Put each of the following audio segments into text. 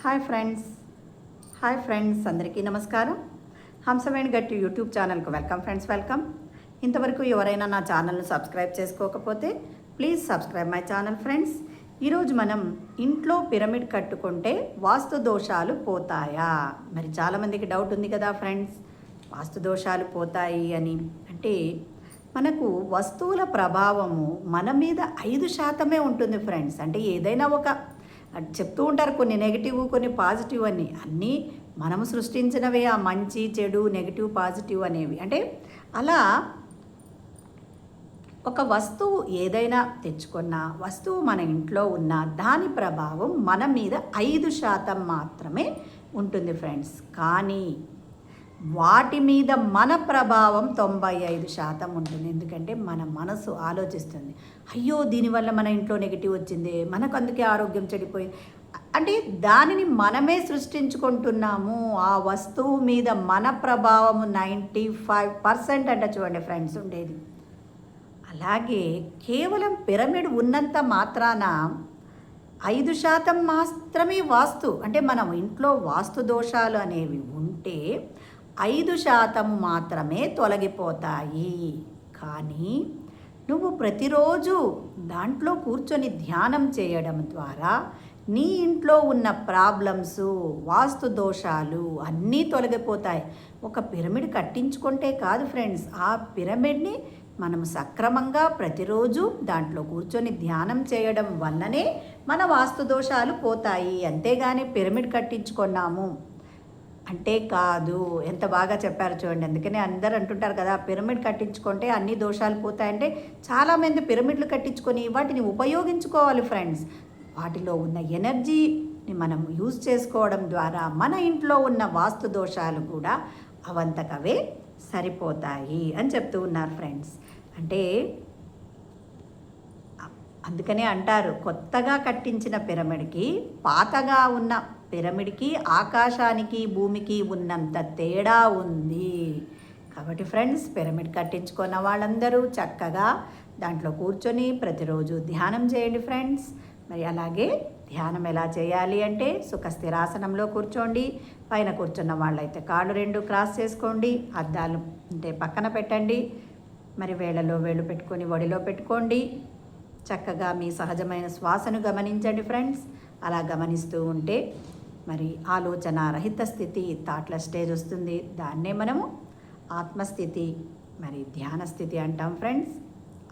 Hi friends అందరికీ నమస్కారం. హంసవేణి గట్టి యూట్యూబ్ ఛానల్కు వెల్కమ్ ఫ్రెండ్స్, వెల్కమ్. ఇంతవరకు ఎవరైనా నా ఛానల్ను సబ్స్క్రైబ్ చేసుకోకపోతే please subscribe my channel friends. ఈరోజు మనం ఇంట్లో పిరమిడ్ కట్టుకుంటే వాస్తు దోషాలు పోతాయా? మరి చాలామందికి డౌట్ ఉంది కదా ఫ్రెండ్స్, వాస్తు దోషాలు పోతాయి అని. అంటే మనకు వస్తువుల ప్రభావము మన మీద 5% ఉంటుంది ఫ్రెండ్స్. అంటే ఏదైనా ఒక చెప్తూ ఉంటారు కొన్ని నెగిటివ్ కొన్ని పాజిటివ్ అని, అన్నీ మనము సృష్టించినవే ఆ మంచి చెడు నెగిటివ్ పాజిటివ్ అనేవి. అంటే అలా ఒక వస్తువు ఏదైనా తెచ్చుకున్న వస్తువు మన ఇంట్లో ఉన్న దాని ప్రభావం మన మీద 5% మాత్రమే ఉంటుంది ఫ్రెండ్స్. కానీ వాటి మీద మన ప్రభావం 95% ఉంటుంది. ఎందుకంటే మన మనసు ఆలోచిస్తుంది, అయ్యో దీనివల్ల మన ఇంట్లో నెగిటివ్ వచ్చింది, మనకు అందుకే ఆరోగ్యం చెడిపోయింది. అంటే దానిని మనమే సృష్టించుకుంటున్నాము. ఆ వస్తువు మీద మన ప్రభావము 95% అంట చూడండి ఫ్రెండ్స్ ఉండేది. అలాగే కేవలం పిరమిడ్ ఉన్నంత మాత్రాన 5% మాత్రమే వాస్తు. అంటే మనం ఇంట్లో వాస్తు దోషాలు అనేవి ఉంటే 5% మాత్రమే తొలగిపోతాయి. కానీ నువ్వు ప్రతిరోజు దాంట్లో కూర్చొని ధ్యానం చేయడం ద్వారా నీ ఇంట్లో ఉన్న ప్రాబ్లమ్స్ వాస్తు దోషాలు అన్నీ తొలగిపోతాయి. ఒక పిరమిడ్ కట్టించుకుంటే కాదు ఫ్రెండ్స్, ఆ పిరమిడ్ని మనం సక్రమంగా ప్రతిరోజు దాంట్లో కూర్చొని ధ్యానం చేయడం వల్లనే మన వాస్తు దోషాలు పోతాయి. అంతేగాని పిరమిడ్ కట్టించుకున్నాము అంటే కాదు. ఎంత బాగా చెప్పారు చూడండి. అందుకనే అందరు అంటుంటారు కదా, పిరమిడ్ కట్టించుకుంటే అన్ని దోషాలు పోతాయంటే చాలామంది పిరమిడ్లు కట్టించుకొని వాటిని ఉపయోగించుకోవాలి ఫ్రెండ్స్. వాటిలో ఉన్న ఎనర్జీని మనం యూజ్ చేసుకోవడం ద్వారా మన ఇంట్లో ఉన్న వాస్తు దోషాలు కూడా అవంతకవే సరిపోతాయి అని చెప్తూ ఉన్నారు ఫ్రెండ్స్. అంటే అందుకనే అంటారు, కొత్తగా కట్టించిన పిరమిడ్కి పాతగా ఉన్న పిరమిడ్కి ఆకాశానికి భూమికి ఉన్నంత తేడా ఉంది. కాబట్టి ఫ్రెండ్స్, పిరమిడ్ కట్టించుకున్న వాళ్ళందరూ చక్కగా దాంట్లో కూర్చొని ప్రతిరోజు ధ్యానం చేయండి ఫ్రెండ్స్. మరి అలాగే ధ్యానం ఎలా చేయాలి అంటే సుఖస్థిరాసనంలో కూర్చోండి. పైన కూర్చున్న వాళ్ళైతే కాళ్ళు 2 క్రాస్ చేసుకోండి. అద్దాలు అంటే పక్కన పెట్టండి. మరి వేళ్ళలో వేళ్ళు పెట్టుకొని ఒడిలో పెట్టుకోండి. చక్కగా మీ సహజమైన శ్వాసను గమనించండి ఫ్రెండ్స్. అలా గమనిస్తూ ఉంటే మరి ఆలోచన రహిత స్థితి, థాట్ల స్టేజ్ వస్తుంది. దాన్నే మనము ఆత్మస్థితి మరి ధ్యాన స్థితి అంటాం ఫ్రెండ్స్.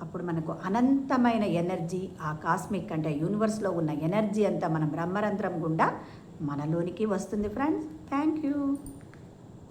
అప్పుడు మనకు అనంతమైన ఎనర్జీ, ఆ కాస్మిక్ అంటే యూనివర్స్లో ఉన్న ఎనర్జీ అంతా మన బ్రహ్మరంధ్రం గుండా మనలోనికి వస్తుంది ఫ్రెండ్స్. Thank you.